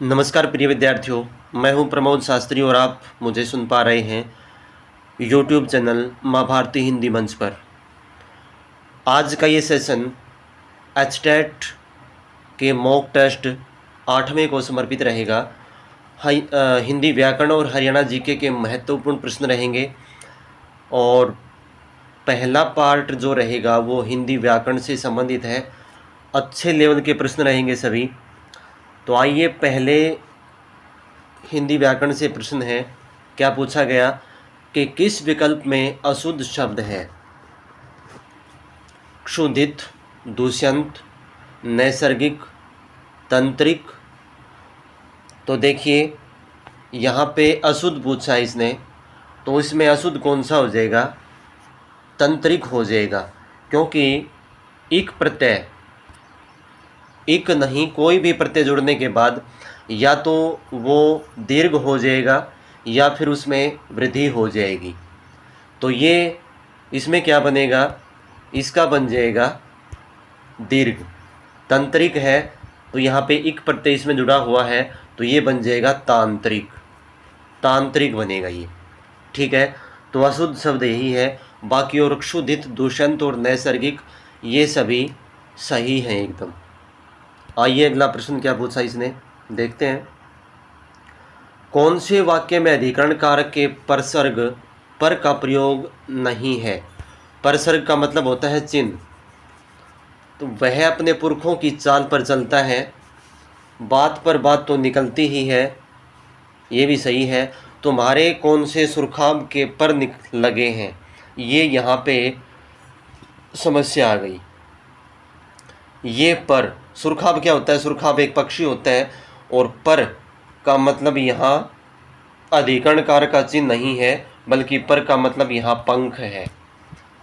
नमस्कार प्रिय विद्यार्थियों, मैं हूं प्रमोद शास्त्री और आप मुझे सुन पा रहे हैं यूट्यूब चैनल माँ भारती हिंदी मंच पर। आज का ये सेशन एचटेट के मॉक टेस्ट 8वें को समर्पित रहेगा। हिंदी व्याकरण और हरियाणा जीके के महत्वपूर्ण प्रश्न रहेंगे और पहला पार्ट जो रहेगा वो हिंदी व्याकरण से संबंधित है। अच्छे लेवल के प्रश्न रहेंगे सभी। तो आइए, पहले हिंदी व्याकरण से प्रश्न है। क्या पूछा गया कि किस विकल्प में अशुद्ध शब्द है? क्षुधित, दूष्यंत, नैसर्गिक, तंत्रिक। तो देखिए, यहाँ पे अशुद्ध पूछा है इसने, तो इसमें अशुद्ध कौन सा हो जाएगा? तंत्रिक हो जाएगा, क्योंकि इक प्रत्यय, इक नहीं कोई भी प्रत्यय जुड़ने के बाद या तो वो दीर्घ हो जाएगा या फिर उसमें वृद्धि हो जाएगी। तो ये इसमें क्या बनेगा? इसका बन जाएगा दीर्घ। तंत्रिक है तो यहाँ पे इक प्रत्यय इसमें जुड़ा हुआ है, तो ये बन जाएगा तांत्रिक। तांत्रिक बनेगा ये, ठीक है। तो अशुद्ध शब्द यही है। बाकी और क्षुधित, दूषंत और नैसर्गिक ये सभी सही हैं एकदम। आइए, अगला प्रश्न क्या पूछा इसने, देखते हैं। कौन से वाक्य में अधिकरण कारक के परसर्ग पर का प्रयोग नहीं है? परसर्ग का मतलब होता है चिन्ह। तो वह अपने पुरखों की चाल पर चलता है, बात पर बात तो निकलती ही है, ये भी सही है। तुम्हारे कौन से सुरखाब के पर लगे हैं, ये यहाँ पे समस्या आ गई। ये पर, सुरखाब क्या होता है? सुरखाब एक पक्षी होता है और पर का मतलब यहाँ अधिकरण कारक का चिन्ह नहीं है, बल्कि पर का मतलब यहाँ पंख है,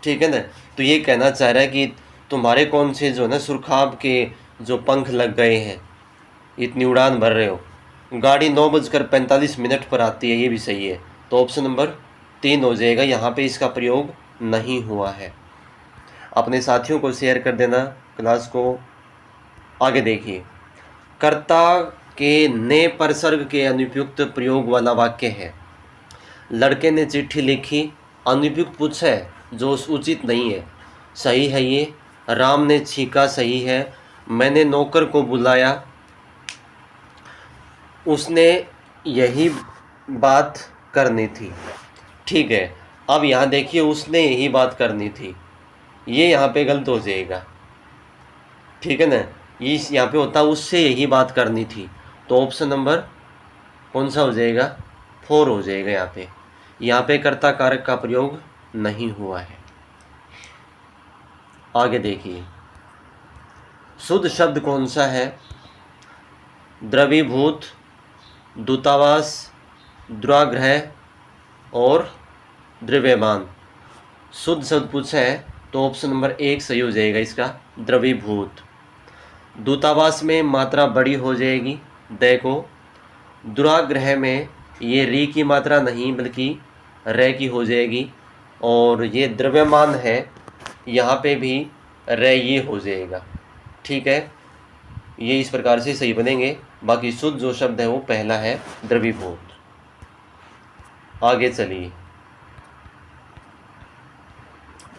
ठीक है ना। तो ये कहना चाह रहा है कि तुम्हारे कौन से जो ना सुरखाब के जो पंख लग गए हैं, इतनी उड़ान भर रहे हो। गाड़ी 9:45 पर आती है, ये भी सही है। तो ऑप्शन नंबर 3 हो जाएगा, यहाँ पे इसका प्रयोग नहीं हुआ है। अपने साथियों को शेयर कर देना क्लास को। आगे देखिए, कर्ता के ने परसर्ग के अनुपयुक्त प्रयोग वाला वाक्य है। लड़के ने चिट्ठी लिखी, अनुपयुक्त पूछा है जो उचित नहीं है, सही है ये। राम ने छींका, सही है। मैंने नौकर को बुलाया, उसने यही बात करनी थी, ठीक है। अब यहाँ देखिए, उसने यही बात करनी थी, ये यहाँ पे गलत हो जाएगा, ठीक है ना। ये यहाँ पे होता उससे यही बात करनी थी, तो ऑप्शन नंबर कौन सा हो जाएगा? 4 हो जाएगा। यहाँ पे कर्ता कारक का प्रयोग नहीं हुआ है। आगे देखिए, शुद्ध शब्द कौन सा है? द्रवीभूत, दूतावास, दुराग्रह और द्रव्यमान। शुद्ध शब्द पूछा है तो ऑप्शन नंबर 1 सही हो जाएगा इसका, द्रवीभूत। दूतावास में मात्रा बड़ी हो जाएगी, द को। दुराग्रह में ये री की मात्रा नहीं बल्कि रे की हो जाएगी। और ये द्रव्यमान है, यहाँ पे भी रे ये हो जाएगा, ठीक है। ये इस प्रकार से सही बनेंगे। बाकी शुद्ध जो शब्द है वो पहला है, द्रवीभूत। आगे चलिए,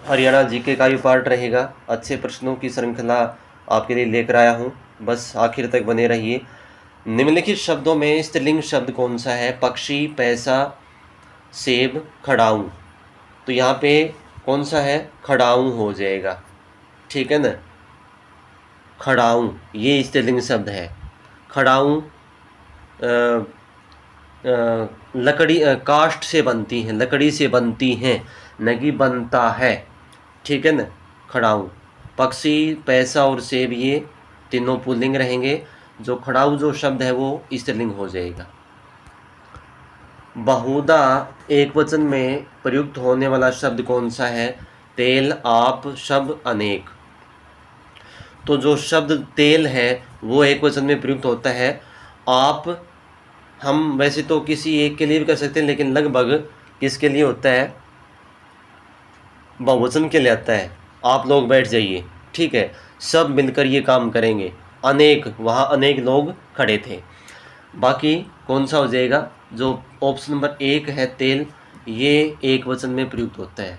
हरियाणा जीके का भी पार्ट रहेगा। अच्छे प्रश्नों की श्रृंखला आपके लिए लेकर आया हूँ, बस आखिर तक बने रहिए। निम्नलिखित शब्दों में स्त्रीलिंग शब्द कौन सा है? पक्षी, पैसा, सेब, खड़ाऊ। तो यहाँ पे कौन सा है? खड़ाऊ हो जाएगा, ठीक है ना। खड़ाऊ ये स्त्रीलिंग शब्द है। खड़ाऊ लकड़ी, काष्ठ से बनती हैं, लकड़ी से बनती हैं, न कि बनता है, ठीक है ना। खड़ाऊ, पक्षी, पैसा और सेब ये तीनों पुल्लिंग रहेंगे। जो खड़ाऊ जो शब्द है वो स्त्रीलिंग हो जाएगा। बहुधा एक वचन में प्रयुक्त होने वाला शब्द कौन सा है? तेल, आप, शब, अनेक। तो जो शब्द तेल है वो एक वचन में प्रयुक्त होता है। आप हम वैसे तो किसी एक के लिए भी कर सकते हैं, लेकिन लगभग किसके लिए होता है? बहुवचन के लिए आता है। आप लोग बैठ जाइए, ठीक है, सब मिलकर ये काम करेंगे। अनेक, वहाँ अनेक लोग खड़े थे। बाकी कौन सा हो जाएगा, जो ऑप्शन नंबर 1 है तेल, ये एक वचन में प्रयुक्त होता है।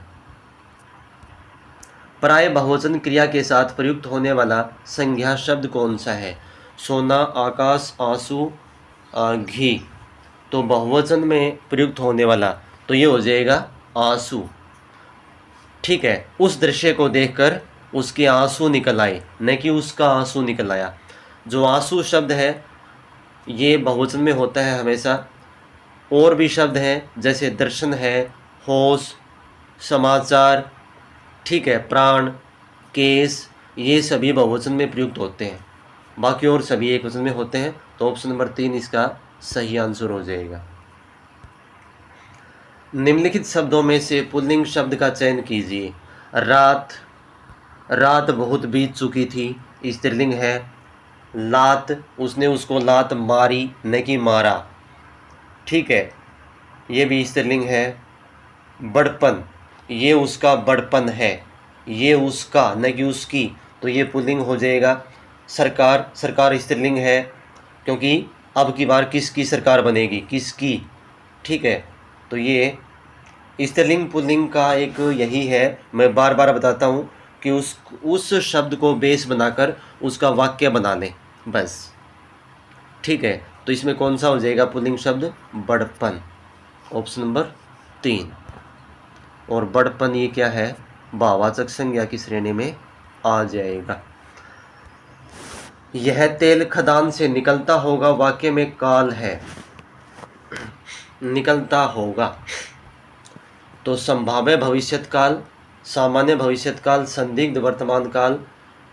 प्राय बहुवचन क्रिया के साथ प्रयुक्त होने वाला संज्ञा शब्द कौन सा है? सोना, आकाश, आंसू, घी। तो बहुवचन में प्रयुक्त होने वाला तो ये हो जाएगा आंसू। ठीक है, उस दृश्य को देखकर उसके आंसू निकल आए, न कि उसका आंसू निकल आया। जो आंसू शब्द है ये बहुवचन में होता है हमेशा। और भी शब्द हैं जैसे दर्शन है, होश, समाचार, ठीक है, प्राण, केस, ये सभी बहुवचन में प्रयुक्त होते हैं। बाकी और सभी एक वचन में होते हैं। तो ऑप्शन नंबर 3 इसका सही आंसर हो जाएगा। निम्नलिखित शब्दों में से पुल्लिंग शब्द का चयन कीजिए। रात, रात बहुत बीत चुकी थी, स्त्रीलिंग है। लात, उसने उसको लात मारी न कि मारा, ठीक है, ये भी स्त्रीलिंग है। बड़पन, ये उसका बड़पन है, ये उसका न कि उसकी, तो ये पुल्लिंग हो जाएगा। सरकार, सरकार स्त्रीलिंग है, क्योंकि अब की बार किसकी सरकार बनेगी, किसकी, ठीक है। तो ये स्त्रीलिंग पुल्लिंग का एक यही है, मैं बार बार बताता हूँ कि उस शब्द को बेस बनाकर उसका वाक्य बना लें बस, ठीक है। तो इसमें कौन सा हो जाएगा पुल्लिंग शब्द? बड़पन, ऑप्शन नंबर 3। और बड़पन ये क्या है? भाववाचक संज्ञा की श्रेणी में आ जाएगा। यह तेल खदान से निकलता होगा, वाक्य में काल है, निकलता होगा। तो संभाव्य भविष्यत काल, सामान्य भविष्यत काल, संदिग्ध वर्तमान काल,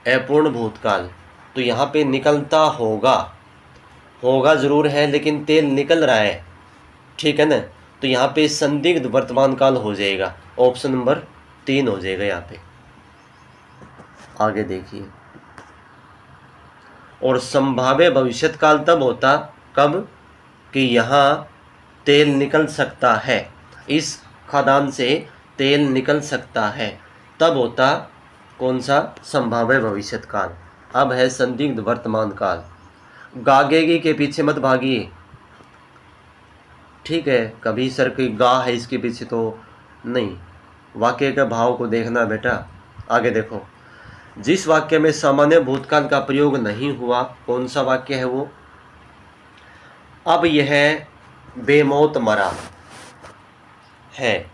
अपूर्ण भूतकाल। तो यहाँ पे निकलता होगा, होगा जरूर है लेकिन तेल निकल रहा है, ठीक है ना। तो यहाँ पे संदिग्ध वर्तमान काल हो जाएगा, ऑप्शन नंबर 3 हो जाएगा यहाँ पे। आगे देखिए। और संभाव्य भविष्यत काल तब होता कब कि यहाँ तेल निकल सकता है, इस खदान से तेल निकल सकता है, तब होता कौन सा? संभाव्य भविष्यत काल। अब है संदिग्ध वर्तमान काल। गागेगी के पीछे मत भागिए, ठीक है, कभी सर कोई गा है इसके पीछे तो नहीं, वाक्य के भाव को देखना बेटा। आगे देखो, जिस वाक्य में सामान्य भूतकाल का प्रयोग नहीं हुआ, कौन सा वाक्य है वो? अब यह बेमौत मरा है,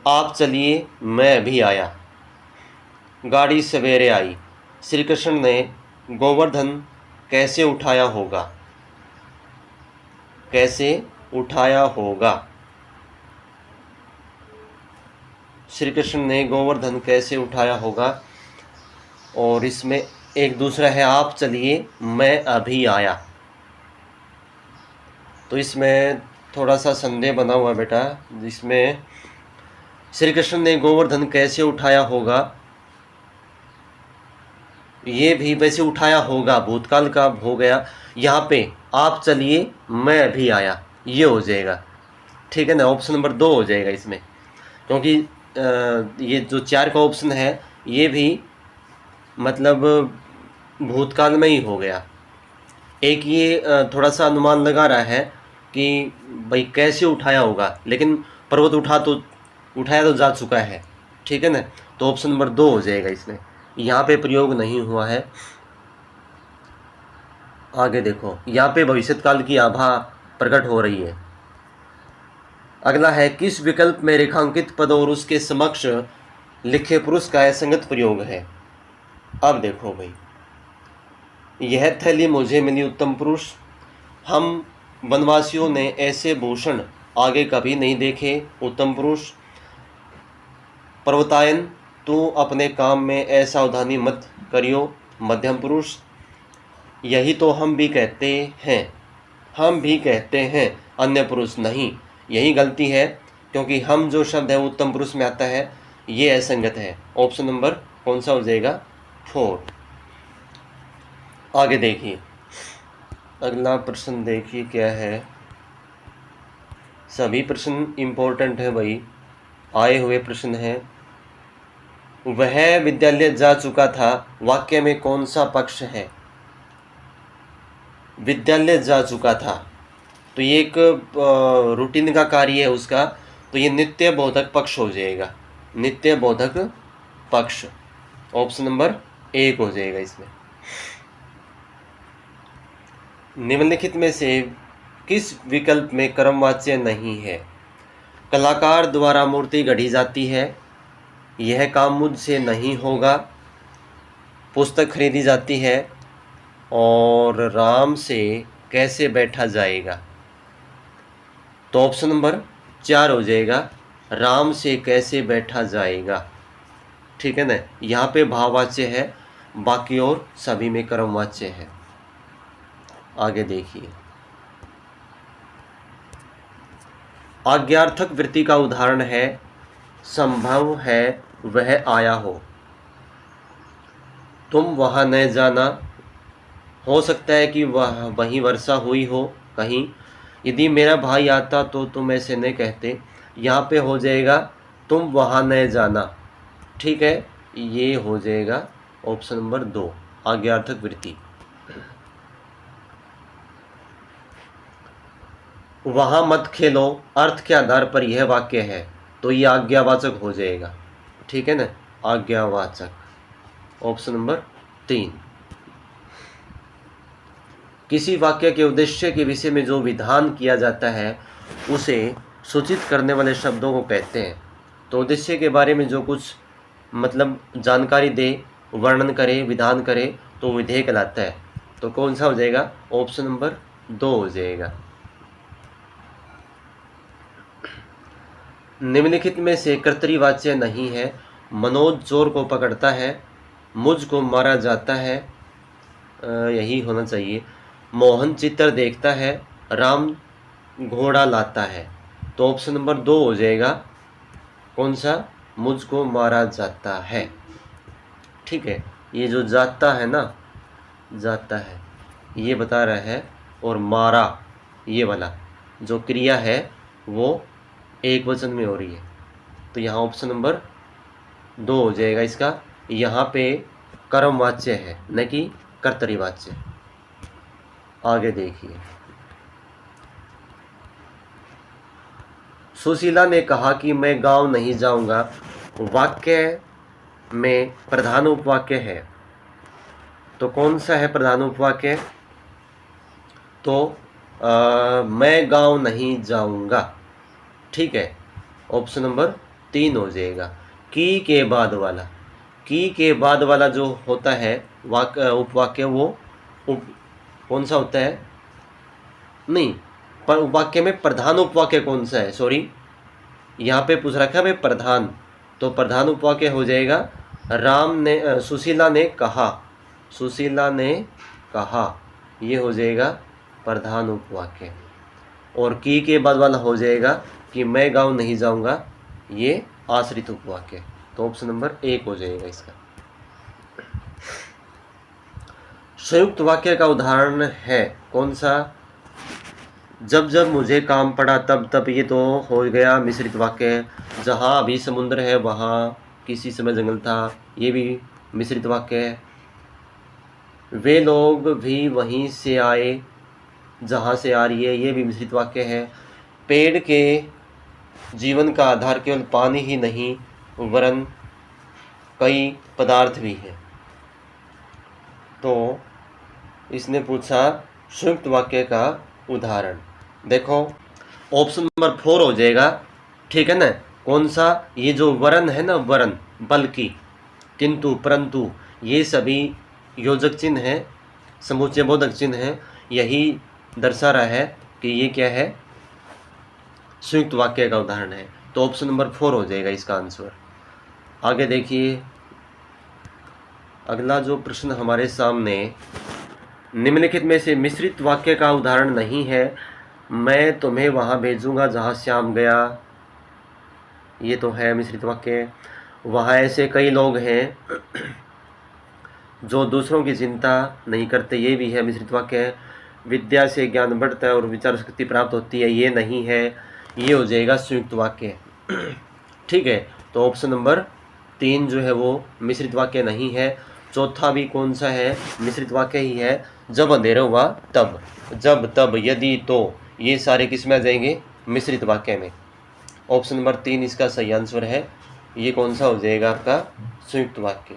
आप चलिए मैं भी आया, गाड़ी सवेरे आई, श्री कृष्ण ने गोवर्धन कैसे उठाया होगा, कैसे उठाया होगा, श्री कृष्ण ने गोवर्धन कैसे उठाया होगा। और इसमें एक दूसरा है, आप चलिए मैं अभी आया। तो इसमें थोड़ा सा संदेह बना हुआ बेटा, जिसमें श्री कृष्ण ने गोवर्धन कैसे उठाया होगा, ये भी वैसे उठाया होगा, भूतकाल का हो गया। यहाँ पे आप चलिए मैं अभी आया, ये हो जाएगा, ठीक है ना, ऑप्शन नंबर 2 हो जाएगा इसमें। क्योंकि ये जो 4 का ऑप्शन है ये भी मतलब भूतकाल में ही हो गया। एक ये थोड़ा सा अनुमान लगा रहा है कि भाई कैसे उठाया होगा, लेकिन पर्वत उठाया तो जा चुका है, ठीक है ना। तो ऑप्शन नंबर 2 हो जाएगा इसमें, यहाँ पे प्रयोग नहीं हुआ है। आगे देखो, यहाँ पे भविष्यत काल की आभा प्रकट हो रही है। अगला है, किस विकल्प में रेखांकित पद और उसके समक्ष लिखे पुरुष का असंगत प्रयोग है? अब देखो भाई, यह थैली मुझे मिली उत्तम पुरुष, हम वनवासियों ने ऐसे भूषण आगे कभी नहीं देखे, उत्तम पुरुष। पर्वतायन, तू अपने काम में असावधानी मत करियो, मध्यम पुरुष। यही तो हम भी कहते हैं, हम भी कहते हैं, अन्य पुरुष नहीं, यही गलती है, क्योंकि हम जो शब्द है उत्तम पुरुष में आता है, ये असंगत है। ऑप्शन नंबर कौन सा हो जाएगा? 4। आगे देखिए, अगला प्रश्न देखिए क्या है। सभी प्रश्न इम्पोर्टेंट है भाई, आए हुए प्रश्न हैं। वह विद्यालय जा चुका था, वाक्य में कौन सा पक्ष है? विद्यालय जा चुका था, तो ये एक रूटीन का कार्य है उसका, तो ये नित्य बोधक पक्ष हो जाएगा, नित्य बोधक पक्ष। ऑप्शन नंबर 1 हो जाएगा इसमें। निम्नलिखित में से किस विकल्प में कर्मवाच्य नहीं है? कलाकार द्वारा मूर्ति गढ़ी जाती है, यह काम मुझसे नहीं होगा, पुस्तक खरीदी जाती है, और राम से कैसे बैठा जाएगा। तो ऑप्शन नंबर 4 हो जाएगा, राम से कैसे बैठा जाएगा। ठीक है ना, यहाँ पे भाववाच्य है, बाकी और सभी में कर्मवाच्य है। आगे देखिए, आज्ञार्थक वृत्ति का उदाहरण है, संभव है वह आया हो, तुम वहाँ न जाना, हो सकता है कि वह वहीं वर्षा हुई हो कहीं, यदि मेरा भाई आता तो तुम ऐसे नहीं कहते। यहाँ पे हो जाएगा तुम वहाँ न जाना। ठीक है, ये हो जाएगा ऑप्शन नंबर 2, आज्ञार्थक वृत्ति। वहाँ मत खेलो अर्थ के आधार पर यह वाक्य है, तो ये आज्ञावाचक हो जाएगा। ठीक है ना, आज्ञावाचक, ऑप्शन नंबर 3। किसी वाक्य के उद्देश्य के विषय में जो विधान किया जाता है उसे सूचित करने वाले शब्दों को कहते हैं। तो उद्देश्य के बारे में जो कुछ मतलब जानकारी दे, वर्णन करे, विधान करे, तो विधेय कहलाता है। तो कौन सा हो जाएगा? ऑप्शन नंबर 2 हो जाएगा। निम्नलिखित में से कर्तरीवाच्य नहीं है। मनोज चोर को पकड़ता है, मुझको मारा जाता है, यही होना चाहिए। मोहन चित्र देखता है, राम घोड़ा लाता है। तो ऑप्शन नंबर 2 हो जाएगा। कौन सा? मुझको मारा जाता है। ठीक है, ये जो जाता है ना, जाता है ये बता रहा है, और मारा ये वाला जो क्रिया है वो एक वचन में हो रही है। तो यहाँ ऑप्शन नंबर 2 हो जाएगा इसका। यहाँ पे कर्मवाच्य है न कि कर्तरीवाच्य। आगे देखिए, सुशीला ने कहा कि मैं गांव नहीं जाऊंगा। वाक्य में प्रधान उपवाक्य है, तो कौन सा है प्रधान उपवाक्य? तो मैं गांव नहीं जाऊंगा। ठीक है, ऑप्शन नंबर 3 हो जाएगा। की के बाद वाला, की के बाद वाला जो होता है उपवाक्य, वो कौन सा होता है? नहीं, पर उपवाक्य में प्रधान उपवाक्य कौन सा है? सॉरी, यहाँ पे पूछ रखा है भाई प्रधान, तो प्रधान उपवाक्य हो जाएगा सुशीला ने कहा, सुशीला ने कहा, ये हो जाएगा प्रधान उपवाक्य। और की के बाद वाला हो जाएगा कि मैं गांव नहीं जाऊंगा, ये आश्रित उपवाक्य। तो ऑप्शन नंबर 1 हो जाएगा इसका। संयुक्त वाक्य का उदाहरण है कौन सा? जब जब मुझे काम पड़ा तब तब, ये तो हो गया मिश्रित वाक्य। जहाँ अभी समुद्र है वहाँ किसी समय जंगल था, ये भी मिश्रित वाक्य है। वे लोग भी वहीं से आए जहाँ से आ रही है, ये भी मिश्रित वाक्य है। पेड़ के जीवन का आधार केवल पानी ही नहीं वरन कई पदार्थ भी हैं। तो इसने पूछा संयुक्त वाक्य का उदाहरण। देखो ऑप्शन नंबर 4 हो जाएगा। ठीक है ना, कौन सा? ये जो वरन है ना, वरन, बल्कि, किंतु, परंतु, ये सभी योजक चिन्ह है, समुच्चय बोधक चिन्ह है। यही दर्शा रहा है कि ये क्या है? संयुक्त वाक्य का उदाहरण है। तो ऑप्शन नंबर 4 हो जाएगा इसका आंसर। आगे देखिए, अगला जो प्रश्न हमारे सामने, निम्नलिखित में से मिश्रित वाक्य का उदाहरण नहीं है। मैं तुम्हें वहाँ भेजूंगा जहाँ श्याम गया, ये तो है मिश्रित वाक्य। वहाँ ऐसे कई लोग हैं जो दूसरों की चिंता नहीं करते, ये भी है मिश्रित वाक्य। विद्या से ज्ञान बढ़ता है और विचार शक्ति प्राप्त होती है, ये नहीं है, ये हो जाएगा संयुक्त वाक्य। ठीक है, तो ऑप्शन नंबर 3 जो है वो मिश्रित वाक्य नहीं है। चौथा भी कौन सा है, मिश्रित वाक्य ही है, जब अंधेरा हुआ तब, जब तब यदि तो, ये सारे किस में आ जाएंगे, मिश्रित वाक्य में। ऑप्शन नंबर 3 इसका सही आंसर है। ये कौन सा हो जाएगा आपका, संयुक्त वाक्य।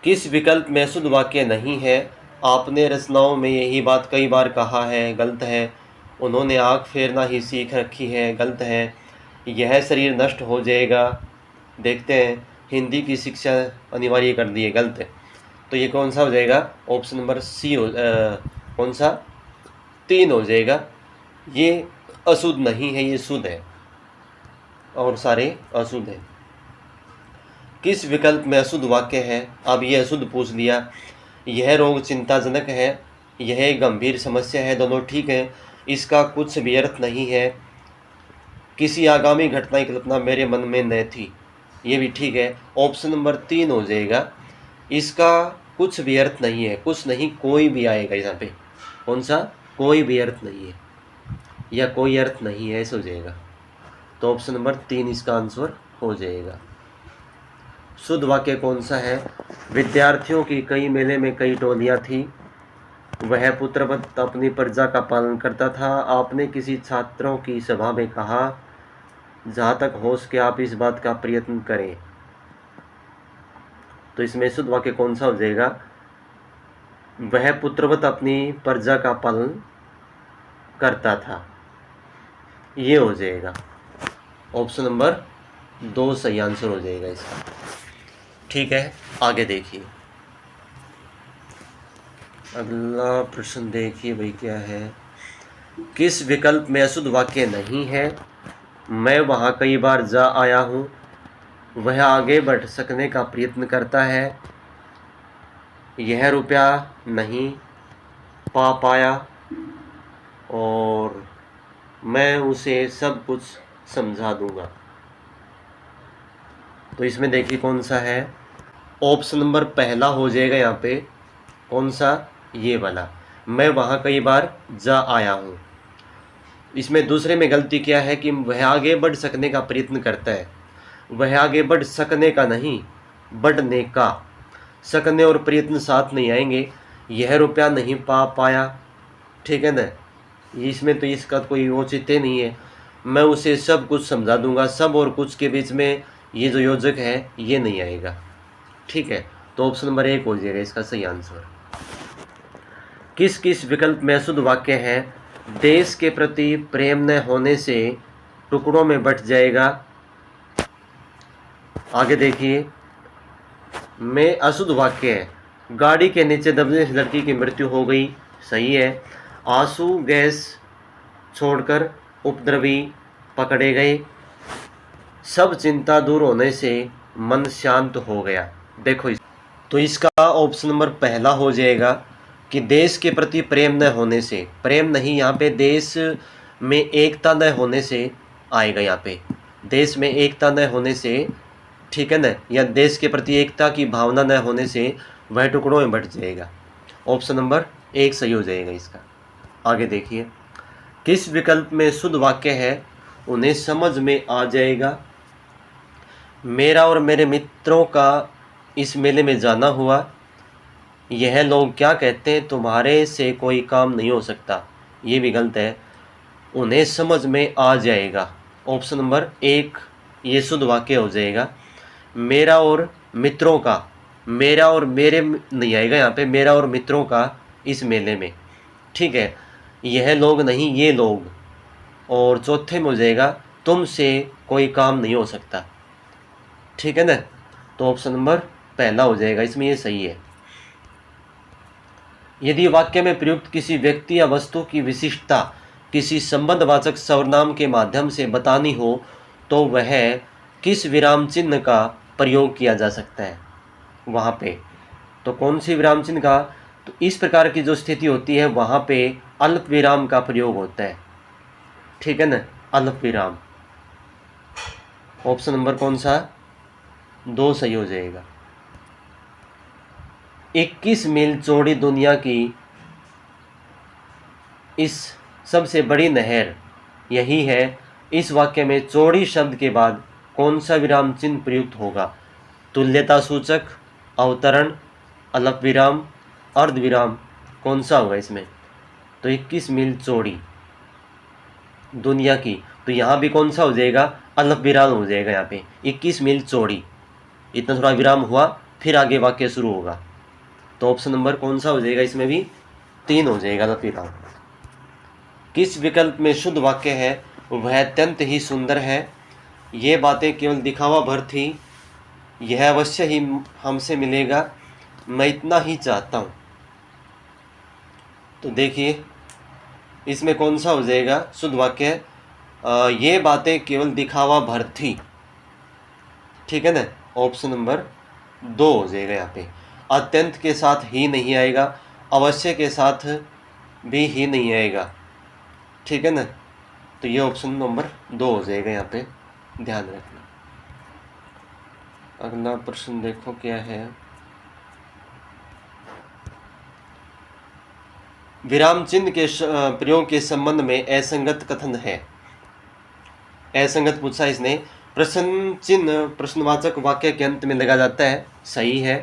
किस विकल्प में शुद्ध वाक्य नहीं है, आपने रचनाओं में यही बात कई बार कहा है, गलत है। उन्होंने आँख फेरना ही सीख रखी है, गलत है। यह शरीर नष्ट हो जाएगा, देखते हैं। हिंदी की शिक्षा अनिवार्य कर दी है, गलत है। तो ये कौन सा हो जाएगा, ऑप्शन नंबर सी कौन सा, 3 हो जाएगा। ये अशुद्ध नहीं है, ये शुद्ध है और सारे अशुद्ध हैं। किस विकल्प में अशुद्ध वाक्य है, अब ये अशुद्ध पूछ दिया। यह रोग चिंताजनक है, यह एक गंभीर समस्या है, दोनों ठीक है। इसका कुछ भी अर्थ नहीं है। किसी आगामी घटना की कल्पना मेरे मन में न थी, ये भी ठीक है। ऑप्शन नंबर 3 हो जाएगा। इसका कुछ भी अर्थ नहीं है, कुछ नहीं कोई भी आएगा यहाँ पे, कौन सा, कोई भी अर्थ नहीं है या कोई अर्थ नहीं है, ऐसा हो जाएगा। तो ऑप्शन नंबर 3 इसका आंसर हो जाएगा। शुद्ध वाक्य कौन सा है, विद्यार्थियों की कई मेले में कई टोलियां थी, वह पुत्रवत अपनी प्रजा का पालन करता था। आपने किसी छात्रों की सभा में कहा, जहाँ तक हो सके आप इस बात का प्रयत्न करें। तो इसमें शुद्ध वाक्य कौन सा हो जाएगा, वह पुत्रवत अपनी प्रजा का पालन करता था, ये हो जाएगा। ऑप्शन नंबर 2 सही आंसर हो जाएगा इसका। ठीक है, आगे देखिए। अगला प्रश्न देखिए भाई, क्या है। किस विकल्प में अशुद्ध वाक्य नहीं है, मैं वहाँ कई बार जा आया हूँ, वह आगे बढ़ सकने का प्रयत्न करता है, यह रुपया नहीं पा पाया, और मैं उसे सब कुछ समझा दूंगा। तो इसमें देखिए कौन सा है, ऑप्शन नंबर पहला हो जाएगा यहाँ पे, कौन सा, ये वाला, मैं वहाँ कई बार जा आया हूँ। इसमें दूसरे में गलती क्या है कि वह आगे बढ़ सकने का प्रयत्न करता है, वह आगे बढ़ सकने का नहीं, बढ़ने का। सकने और प्रयत्न साथ नहीं आएंगे। यह रुपया नहीं पा पाया, ठीक है ना, इसमें तो इसका कोई औचित्य नहीं है। मैं उसे सब कुछ समझा दूंगा, सब और कुछ के बीच में ये जो योजक है ये नहीं आएगा, ठीक है। तो ऑप्शन नंबर 1 हो जाएगा इसका सही आंसर। किस किस विकल्प में अशुद्ध वाक्य है, देश के प्रति प्रेम न होने से टुकड़ों में बंट जाएगा। आगे देखिए, में अशुद्ध वाक्य है, गाड़ी के नीचे दबने से लड़की की मृत्यु हो गई, सही है। आंसू गैस छोड़कर उपद्रवी पकड़े गए, सब चिंता दूर होने से मन शांत हो गया। देखो तो इसका ऑप्शन नंबर पहला हो जाएगा कि देश के प्रति प्रेम न होने से, प्रेम नहीं, यहाँ पे देश में एकता न होने से आएगा, यहाँ पे देश में एकता न होने से, ठीक है ना, या देश के प्रति एकता की भावना न होने से वह टुकड़ों में बंट जाएगा। ऑप्शन नंबर 1 सही हो जाएगा इसका। आगे देखिए, किस विकल्प में शुद्ध वाक्य है, उन्हें समझ में आ जाएगा। मेरा और मेरे मित्रों का इस मेले में जाना हुआ, यह लोग क्या कहते हैं, तुम्हारे से कोई काम नहीं हो सकता, ये भी गलत है। उन्हें समझ में आ जाएगा, ऑप्शन नंबर 1 ये शुद्ध वाक्य हो जाएगा। मेरा और मित्रों का, मेरा और मेरे नहीं आएगा यहाँ पे, मेरा और मित्रों का इस मेले में, ठीक है। यह लोग नहीं, ये लोग। और चौथे में हो जाएगा, तुमसे कोई काम नहीं हो सकता, ठीक है ना। तो ऑप्शन नंबर पहला हो जाएगा इसमें, ये सही है। यदि वाक्य में प्रयुक्त किसी व्यक्ति या वस्तु की विशिष्टता किसी संबंधवाचक सर्वनाम के माध्यम से बतानी हो, तो वह किस विराम चिन्ह का प्रयोग किया जा सकता है वहाँ पे। तो कौन सी विराम चिन्ह का, तो इस प्रकार की जो स्थिति होती है वहाँ पे अल्प विराम का प्रयोग होता है, ठीक है ना, अल्प विराम। ऑप्शन नंबर कौन सा, 2 सही हो जाएगा। 21 मील चौड़ी दुनिया की इस सबसे बड़ी नहर यही है। इस वाक्य में चौड़ी शब्द के बाद कौन सा विराम चिन्ह प्रयुक्त होगा? तुल्यता सूचक, अवतरण, अल्प विराम, अर्धविराम, कौन सा होगा इसमें? तो 21 मील चौड़ी दुनिया की, तो यहाँ भी कौन सा हो जाएगा? अल्प विराम हो जाएगा। यहाँ पे 21 मील चौड़ी, इतना थोड़ा विराम हुआ, फिर आगे वाक्य शुरू होगा। तो ऑप्शन नंबर कौन सा हो जाएगा? इसमें भी 3 हो जाएगा अल्प विराम। किस विकल्प में शुद्ध वाक्य है? वह अत्यंत ही सुंदर है, ये बातें केवल दिखावा भर थी, यह अवश्य ही हमसे मिलेगा, मैं इतना ही चाहता हूँ। तो देखिए इसमें कौन सा हो जाएगा शुद्ध वाक्य? ये बातें केवल दिखावा भर थी, ठीक है ना, ऑप्शन नंबर 2 हो जाएगा। यहाँ पे अत्यंत के साथ ही नहीं आएगा, अवश्य के साथ भी ही नहीं आएगा, ठीक है ना, तो ये ऑप्शन नंबर 2 हो जाएगा। यहाँ पे ध्यान रखना। अगला प्रश्न देखो क्या है। विराम चिन्ह के प्रयोग के संबंध में असंगत कथन है। असंगत पूछा इसने। प्रश्न चिन्ह प्रश्नवाचक वाक्य के अंत में लगाया जाता है, सही है।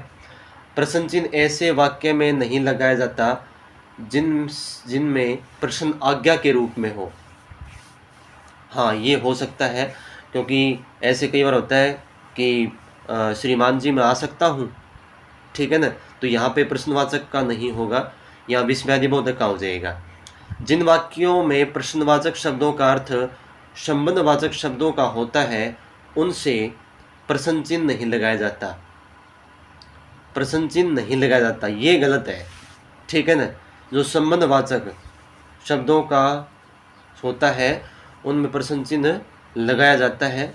प्रश्न चिन्ह ऐसे वाक्य में नहीं लगाया जाता जिनमें प्रश्न आज्ञा के रूप में हो। हाँ, ये हो सकता है, क्योंकि ऐसे कई बार होता है कि श्रीमान जी मैं आ सकता हूँ, ठीक है ना, तो यहाँ पे प्रश्नवाचक का नहीं होगा, यहाँ विस्मयादिबोधक का हो जाएगा। जिन वाक्यों में प्रश्नवाचक शब्दों का अर्थ संबंधवाचक शब्दों का होता है उनसे प्रश्न चिन्ह नहीं लगाया जाता, प्रश्न चिन्ह नहीं लगाया जाता, ये गलत है, ठीक है ना। जो संबंधवाचक शब्दों का होता है उनमें प्रश्न चिन्ह लगाया जाता है,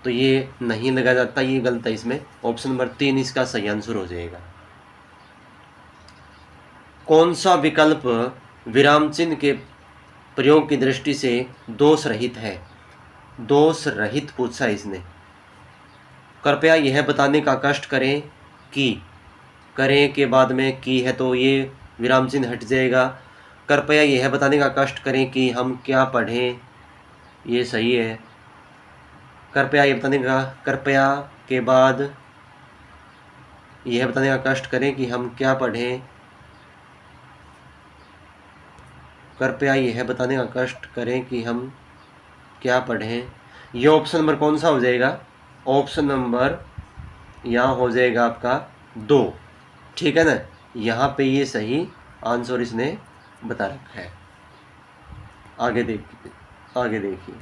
तो ये नहीं लगाया जाता, ये गलत है। इसमें ऑप्शन नंबर 3 इसका सही आंसर हो जाएगा। कौन सा विकल्प विराम चिन्ह के प्रयोग की दृष्टि से दोष रहित है? दोष रहित पूछा इसने। कृपया यह बताने का कष्ट करें कि, करें के बाद में की है तो ये विराम चिन्ह हट जाएगा। कृपया यह बताने का कष्ट करें कि हम क्या पढ़ें, ये सही है। कृपया ये बताने का, कृपया के बाद यह बताने का कष्ट करें कि हम क्या पढ़ें, कृपया यह बताने का कष्ट करें कि हम क्या पढ़ें, ये ऑप्शन नंबर कौन सा हो जाएगा? ऑप्शन नंबर यहाँ हो जाएगा आपका 2, ठीक है ना। यहाँ पे ये सही आंसर इसने बता रखा है। आगे देखिए।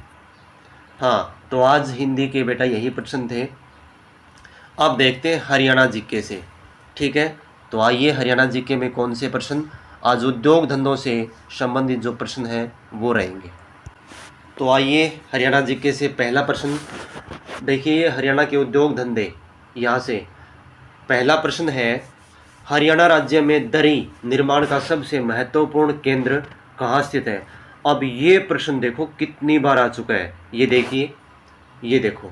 हाँ, तो आज हिंदी के बेटा यही प्रश्न थे। अब देखते हैं हरियाणा जीके से, ठीक है। तो आइए हरियाणा जीके में कौन से प्रश्न आज उद्योग धंधों से संबंधित जो प्रश्न है वो रहेंगे। तो आइए हरियाणा जीके से पहला प्रश्न देखिए, हरियाणा के उद्योग धंधे। यहाँ से पहला प्रश्न है, हरियाणा राज्य में दरी निर्माण का सबसे महत्वपूर्ण केंद्र कहाँ स्थित है? अब ये प्रश्न देखो कितनी बार आ चुका है, ये देखिए, ये देखो,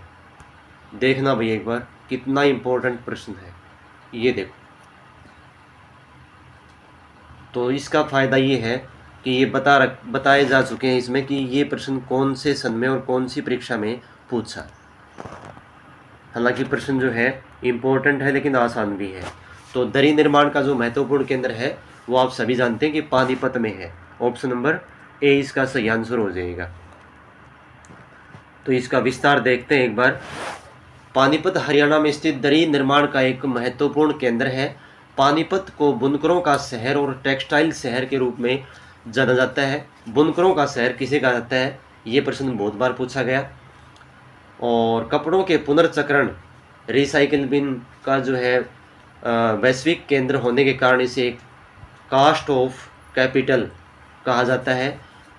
देखना भाई एक बार कितना इम्पोर्टेंट प्रश्न है, ये देखो। तो इसका फ़ायदा ये है कि ये बताए जा चुके हैं इसमें कि ये प्रश्न कौन से सन में और कौन सी परीक्षा में पूछा। हालांकि प्रश्न जो है इम्पोर्टेंट है लेकिन आसान भी है। तो दरी निर्माण का जो महत्वपूर्ण केंद्र है वो आप सभी जानते हैं कि पानीपत में है। ऑप्शन नंबर ए इसका सही आंसर हो जाएगा। तो इसका विस्तार देखते हैं एक बार। पानीपत हरियाणा में स्थित दरी निर्माण का एक महत्वपूर्ण केंद्र है। पानीपत को बुनकरों का शहर और टेक्सटाइल शहर के रूप में जाना जाता है। बुनकरों का शहर किसे कहा जाता है, ये प्रश्न बहुत बार पूछा गया। और कपड़ों के पुनर्चक्रण रिसाइकिल बिन का जो है वैश्विक केंद्र होने के कारण इसे कास्ट ऑफ कैपिटल कहा जाता है।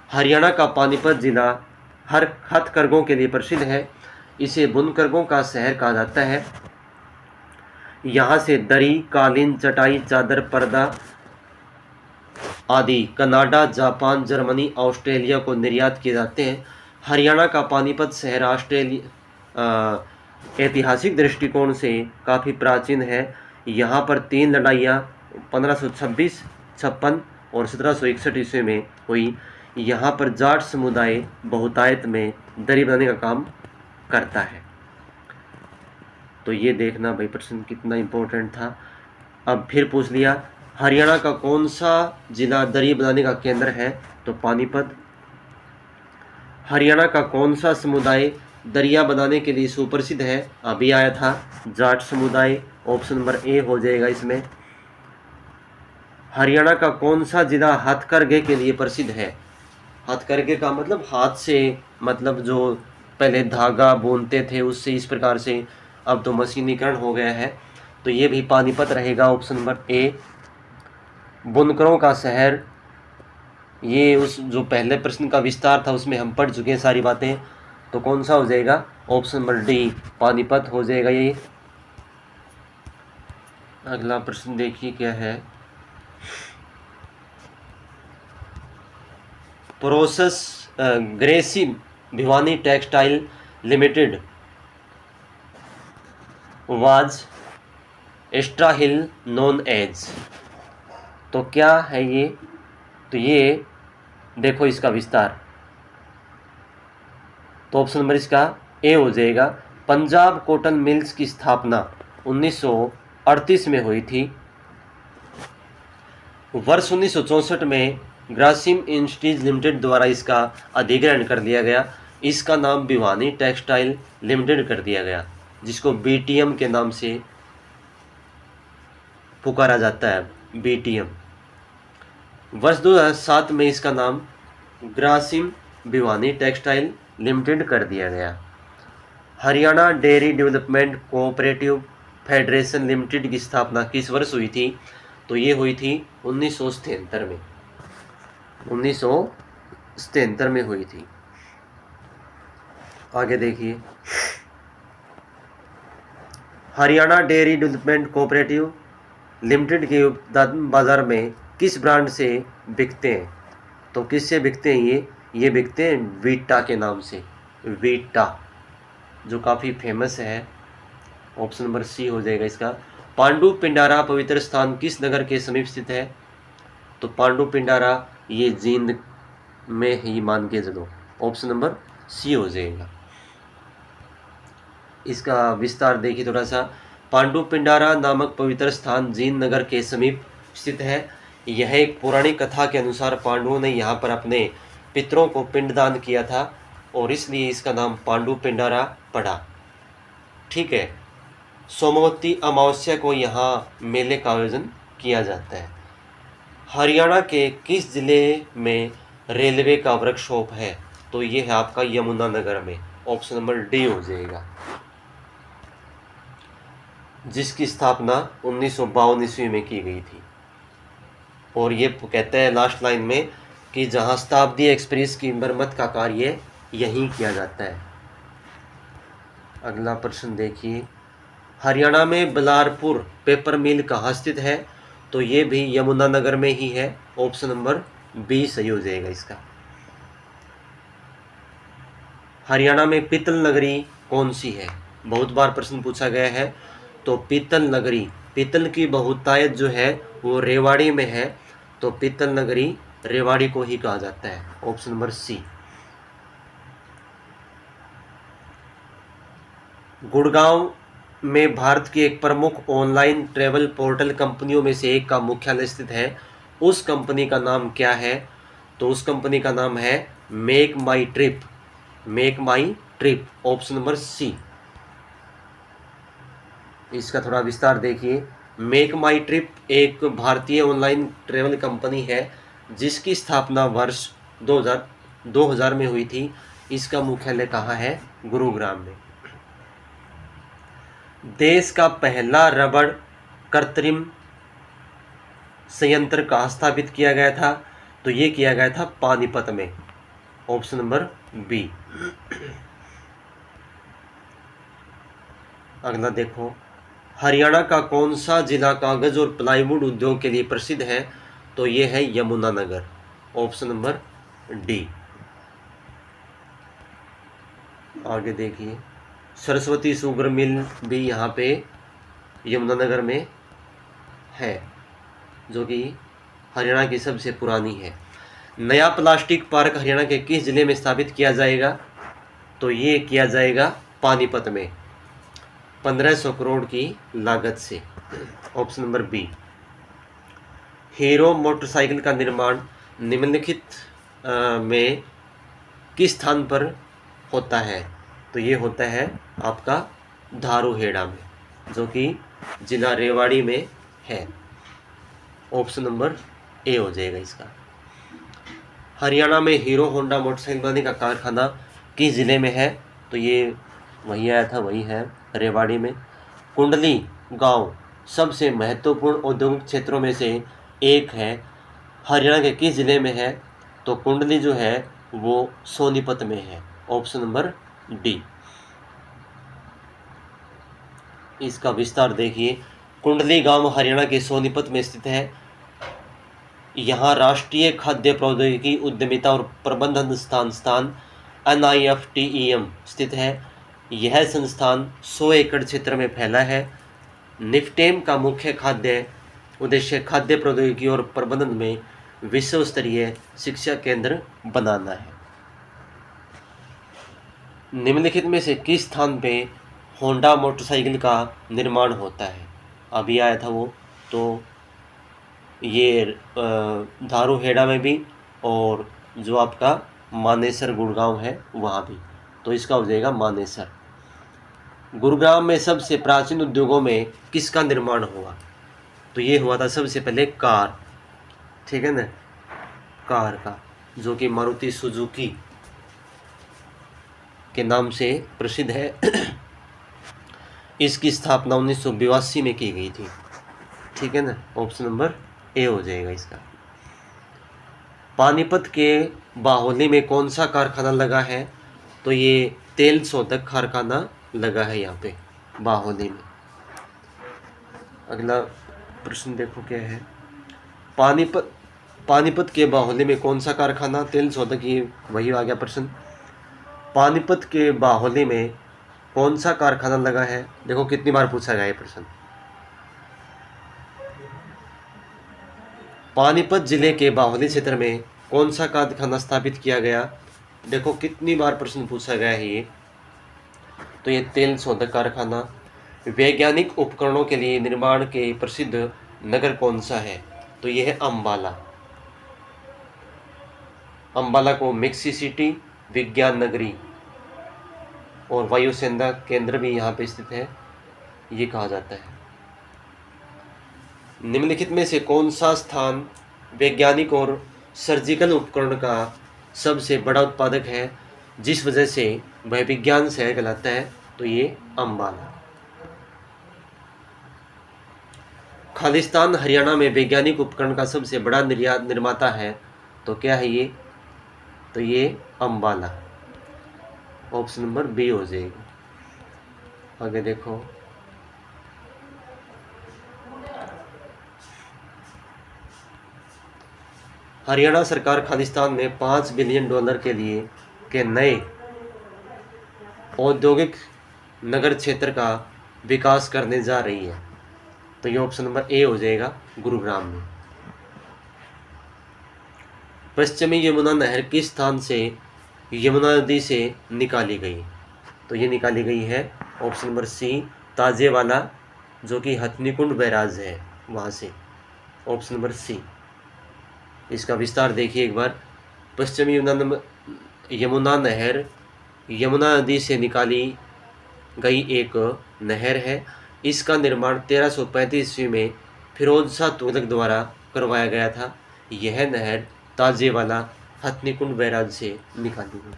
हरियाणा का पानीपत जिला हथकरघों के लिए प्रसिद्ध है। इसे बुनकरघों का शहर कहा जाता है। यहाँ से दरी, कालीन, चटाई, चादर, पर्दा आदि कनाडा, जापान, जर्मनी, ऑस्ट्रेलिया को निर्यात किए जाते हैं। हरियाणा का पानीपत शहर ऐतिहासिक दृष्टिकोण से काफ़ी प्राचीन है। यहाँ पर 3 लड़ाइयाँ 1526, 56 और 1761 ईस्वी में हुई। यहाँ पर जाट समुदाय बहुतायत में दरी बनाने का काम करता है। तो ये देखना भाई प्रश्न कितना इम्पोर्टेंट था। अब फिर पूछ लिया, हरियाणा का कौन सा जिला दरी बनाने का केंद्र है? तो पानीपत। हरियाणा का कौन सा समुदाय दरिया बनाने के लिए सुप्रसिद्ध है? अभी आया था, जाट समुदाय। ऑप्शन नंबर ए हो जाएगा इसमें। हरियाणा का कौन सा जिला हथकरघे के लिए प्रसिद्ध है? हथकरघे का मतलब हाथ से, मतलब जो पहले धागा बुनते थे उससे, इस प्रकार से अब तो मशीनीकरण हो गया है। तो ये भी पानीपत रहेगा, ऑप्शन नंबर ए। बुनकरों का शहर, ये उस जो पहले प्रश्न का विस्तार था उसमें हम पढ़ चुके हैं सारी बातें। तो कौन सा हो जाएगा? ऑप्शन नंबर डी, पानीपत हो जाएगा ये। अगला प्रश्न देखिए क्या है। प्रोसेस ग्रेसी Bhiwani textile limited was extra hill known as. तो क्या है ये? तो ये देखो इसका विस्तार। तो ऑप्शन नंबर इसका ए हो जाएगा। पंजाब कॉटन मिल्स की स्थापना 1938 में हुई थी। वर्ष 1964 में ग्रासिम इंडस्ट्रीज लिमिटेड द्वारा इसका अधिग्रहण कर लिया गया। इसका नाम भिवानी टेक्सटाइल लिमिटेड कर दिया गया, जिसको बीटीएम के नाम से पुकारा जाता है, बीटीएम। वर्ष 2007 में इसका नाम ग्रासिम भिवानी टेक्सटाइल लिमिटेड कर दिया गया। Haryana dairy development cooperative federation limited की स्थापना किस वर्ष हुई थी? तो ये हुई थी 1973 में, 1973 में हुई थी। आगे देखिए, Haryana dairy development cooperative limited के उत्पादन बाजार में किस ब्रांड से बिकते हैं? तो किससे बिकते हैं ये बिकते हैं वीटा के नाम से, वीटा, जो काफ़ी फेमस है। ऑप्शन नंबर सी हो जाएगा इसका। पांडु पिंडारा पवित्र स्थान किस नगर के समीप स्थित है? तो पांडु पिंडारा ये जींद में ही मान के चलो, ऑप्शन नंबर सी हो जाएगा। इसका विस्तार देखिए थोड़ा सा। पांडु पिंडारा नामक पवित्र स्थान जींद नगर के समीप स्थित है। यह एक पौराणिक कथा के अनुसार पांडवों ने यहाँ पर अपने पितरों को पिंडदान किया था और इसलिए इसका नाम पांडु पिंडारा पड़ा। ठीक है। सोमवती अमावस्या को यहाँ मेले का आयोजन किया जाता है। हरियाणा के किस जिले में रेलवे का वर्कशॉप है? तो ये है आपका यमुनानगर में, ऑप्शन नंबर डी हो जाएगा, जिसकी स्थापना 1952 ईस्वी में की गई थी। और ये कहता है लास्ट लाइन में कि जहाँ शताब्दी एक्सप्रेस की मरम्मत का कार्य यहीं किया जाता है। अगला प्रश्न देखिए, हरियाणा में बलारपुर पेपर मिल कहाँ स्थित है? तो ये भी यमुनानगर में ही है, ऑप्शन नंबर बी सही हो जाएगा इसका। हरियाणा में पीतल नगरी कौन सी है? बहुत बार प्रश्न पूछा गया है। तो पीतल नगरी, पीतल की बहुतायत जो है वो रेवाड़ी में है, तो पीतल नगरी रेवाड़ी को ही कहा जाता है, ऑप्शन नंबर सी। गुड़गांव में भारत की एक प्रमुख ऑनलाइन ट्रैवल पोर्टल कंपनियों में से एक का मुख्यालय स्थित है। उस कंपनी का नाम क्या है? तो उस कंपनी का नाम है मेक माई ट्रिप, मेक माई ट्रिप, ऑप्शन नंबर सी। इसका थोड़ा विस्तार देखिए। मेक माई ट्रिप एक भारतीय ऑनलाइन ट्रैवल कंपनी है जिसकी स्थापना वर्ष 2000 में हुई थी। इसका मुख्यालय कहाँ है? गुरुग्राम में। देश का पहला रबड़ कृत्रिम संयंत्र कहाँ स्थापित किया गया था? तो ये किया गया था पानीपत में, ऑप्शन नंबर बी। अगला देखो, हरियाणा का कौन सा जिला कागज और प्लाईवुड उद्योग के लिए प्रसिद्ध है? तो ये है यमुनानगर, ऑप्शन नंबर डी। आगे देखिए, सरस्वती शुगर मिल भी यहाँ पे यमुनानगर में है, जो कि हरियाणा की सबसे पुरानी है। नया प्लास्टिक पार्क हरियाणा के किस जिले में स्थापित किया जाएगा? तो ये किया जाएगा पानीपत में 1500 करोड़ की लागत से। Option number B. Hero motorcycle का निर्माण निम्नलिखित में किस स्थान पर होता है? तो ये होता है आपका धारूहेड़ा में, जो कि जिला रेवाड़ी में है। ऑप्शन नंबर ए हो जाएगा इसका। हरियाणा में हीरो होंडा मोटरसाइकिल बनाने का कारखाना किस जिले में है? तो ये वही आया था, वही है रेवाड़ी में। कुंडली गांव सबसे महत्वपूर्ण औद्योगिक क्षेत्रों में से एक है, हरियाणा के किस जिले में है? तो कुंडली जो है वो सोनीपत में है। Option number D. इसका विस्तार देखिए। कुंडली गांव हरियाणा के सोनीपत में स्थित है। यहाँ राष्ट्रीय खाद्य प्रौद्योगिकी उद्यमिता और प्रबंधन संस्थान NIFTEM स्थित है। यह संस्थान 100 एकड़ क्षेत्र में फैला है। निफ्टेम का मुख्य खाद्य उद्देश्य खाद्य प्रौद्योगिकी और प्रबंधन में विश्व स्तरीय शिक्षा केंद्र बनाना है। निम्नलिखित में से किस स्थान पे होंडा मोटरसाइकिल का निर्माण होता है? अभी आया था वो, तो ये धारूहेड़ा में भी, और जो आपका मानेसर गुड़गांव है वहाँ भी। तो इसका हो जाएगा मानेसर। गुरुग्राम में सबसे प्राचीन उद्योगों में किसका निर्माण हुआ? तो ये हुआ था सबसे पहले कार, ठीक है ना, कार का, जो कि मारुति सुजुकी के नाम से प्रसिद्ध है। इसकी स्थापना 1982 में की गई थी, ठीक है ना। ऑप्शन नंबर ए हो जाएगा इसका। पानीपत के बाहोली में कौन सा कारखाना लगा है? तो ये तेल शोधक कारखाना लगा है यहाँ पे बाहोली में। अगला प्रश्न देखो क्या है। पानीपत के बाहोली में कौन सा कारखाना तेल शोधक, ये वही आ गया प्रश्न। पानीपत के बाहोली में कौन सा कारखाना लगा है? देखो कितनी बार पूछा गया ये प्रश्न। पानीपत जिले के बाहोली क्षेत्र में कौन सा कारखाना स्थापित किया गया? देखो कितनी बार प्रश्न पूछा गया है ये। तो ये तेल शोधक कारखाना। वैज्ञानिक उपकरणों के लिए निर्माण के प्रसिद्ध नगर कौन सा है? तो ये है अम्बाला। अम्बाला को मिक्सी सिटी, विज्ञान नगरी और वायुसेना केंद्र भी यहाँ पे स्थित है, ये कहा जाता है। निम्नलिखित में से कौन सा स्थान वैज्ञानिक और सर्जिकल उपकरण का सबसे बड़ा उत्पादक है, जिस वजह से वह विज्ञान शहर कहलाता है? तो ये अम्बाला। खालिस्तान हरियाणा में वैज्ञानिक उपकरण का सबसे बड़ा निर्माता है, तो क्या है ये? तो ये अम्बाला। ऑप्शन नंबर बी हो जाएगा। आगे देखो। हरियाणा सरकार खालिस्तान में $5 बिलियन के नए औद्योगिक नगर क्षेत्र का विकास करने जा रही है। तो ये ऑप्शन नंबर ए हो जाएगा, गुरुग्राम में। पश्चिमी यमुना नहर किस स्थान से यमुना नदी से निकाली गई? तो ये निकाली गई है ऑप्शन नंबर सी, ताजेवाला, जो कि हथनीकुंड बैराज है वहाँ से। Option number C. इसका विस्तार देखिए एक बार। पश्चिमी यमुना नहर यमुना नदी से निकाली गई एक नहर है। इसका निर्माण 1335 ईस्वी में फिरोज शाह तुगलक द्वारा करवाया गया था। यह नहर ताजेवाला हथनीकुंड बैराज से निकाली गई।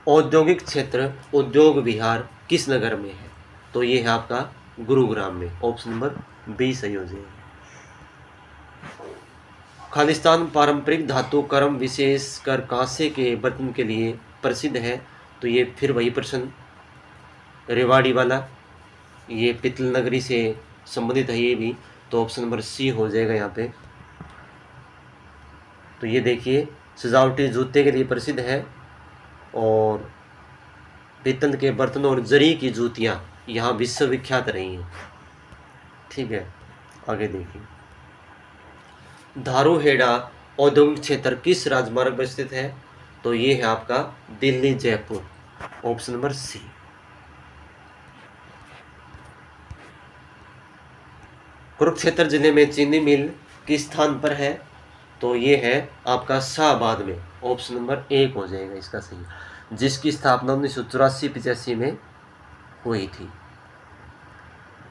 औद्योगिक क्षेत्र उद्योग विहार किस नगर में है? तो ये है आपका गुरुग्राम में। ऑप्शन नंबर बी सही हो जाएगा। खालिस्तान पारंपरिक धातु कर्म विशेषकर कांसे के बर्तन के लिए प्रसिद्ध है। तो ये फिर वही प्रश्न रेवाड़ी वाला, ये पितल नगरी से संबंधित है ये भी। तो ऑप्शन नंबर सी हो जाएगा यहाँ पे। तो ये देखिए सजावटी जूते के लिए प्रसिद्ध है और पीतल के बर्तनों और जरी की जूतियाँ यहाँ विश्वविख्यात रही हैं, ठीक है। आगे देखिए। धारूहेड़ा औद्योगिक क्षेत्र किस राजमार्ग पर स्थित है? तो ये है आपका Delhi Jaipur option number C. Kurukshetra जिले में चीनी मिल किस स्थान पर है? तो ये है आपका शाहबाद में, ऑप्शन नंबर 1 हो जाएगा इसका सही, जिसकी स्थापना 1984-85 में हुई थी।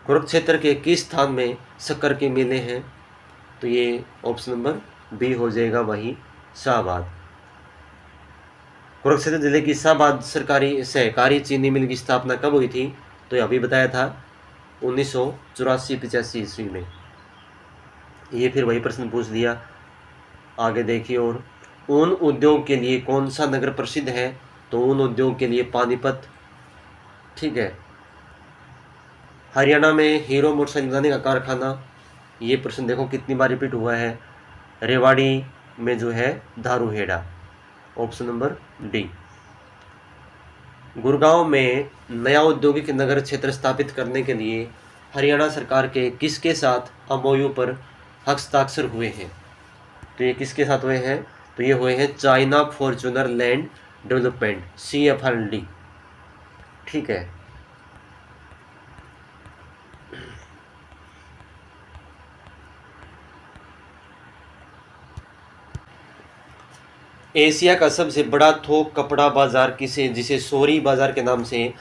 कुरुक्षेत्र के किस स्थान में शक्कर के मेले हैं? तो ये ऑप्शन नंबर बी हो जाएगा, वही शाहबाद। कुरुक्षेत्र जिले की शाहबाद सरकारी सहकारी चीनी मिल की स्थापना कब हुई थी? तो ये अभी बताया था 1984-85 ईस्वी में। ये फिर वही प्रश्न पूछ दिया। आगे देखिए, और ऊन उद्योग के लिए कौन सा नगर प्रसिद्ध है? तो ऊन उद्योग के लिए पानीपत। ठीक है। हरियाणा में हीरो मोटरसाइकिल बनाने का कारखाना, ये प्रश्न देखो कितनी बार रिपीट हुआ है। रेवाड़ी में जो है Dharuhera, option number D. Gurgaon में नया औद्योगिक नगर क्षेत्र स्थापित करने के लिए हरियाणा सरकार के किसके साथ एमओयू पर हस्ताक्षर हुए हैं? तो ये किसके साथ हुए हैं? तो ये हुए हैं China Fortuner land development, CFLD। ठीक है। एशिया का सबसे बड़ा थोक कपड़ा बाजार जिसे सोरी बाजार के नाम से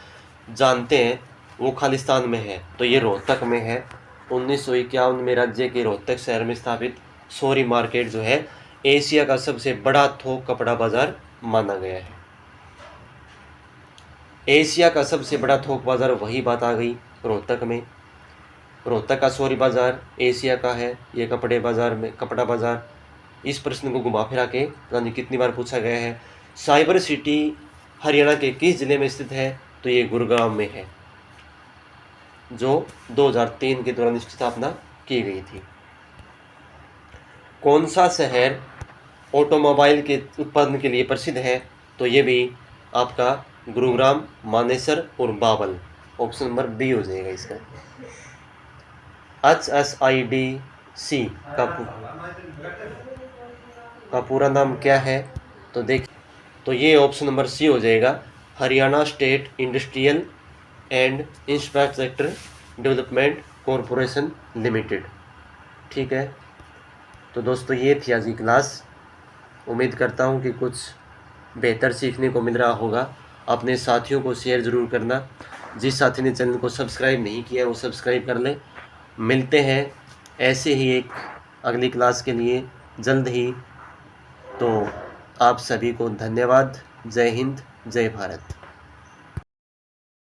जानते हैं, वो खालिस्तान में है। तो ये रोहतक में है। 1951 में राज्य के रोहतक शहर में स्थापित सोरी मार्केट जो है एशिया का सबसे बड़ा थोक कपड़ा बाजार माना गया है। एशिया का सबसे बड़ा थोक बाजार, वही बात आ गई रोहतक में। रोहतक का सोरी बाजार एशिया का है, ये कपड़ा बाजार। इस प्रश्न को घुमा फिरा के जानिए कितनी बार पूछा गया है। साइबर सिटी हरियाणा के किस जिले में स्थित है? तो ये गुड़गांव में है, जो 2003 के दौरान इसकी स्थापना की गई थी। कौन सा शहर ऑटोमोबाइल के उत्पादन के लिए प्रसिद्ध है? तो ये भी आपका गुरुग्राम, मानेसर और बावल, ऑप्शन नंबर बी हो जाएगा इसका। HSIDC का पूरा नाम क्या है? तो ये ऑप्शन नंबर सी हो जाएगा, Haryana state industrial and infrastructure development corporation limited. ठीक है। तो दोस्तों ये थी आज की क्लास। उम्मीद करता हूँ कि कुछ बेहतर सीखने को मिल रहा होगा। अपने साथियों को शेयर ज़रूर करना। जिस साथी ने चैनल को सब्सक्राइब नहीं किया वो सब्सक्राइब कर ले। मिलते हैं ऐसे ही एक अगली क्लास के लिए जल्द ही। तो आप सभी को धन्यवाद। जय हिंद, जय भारत।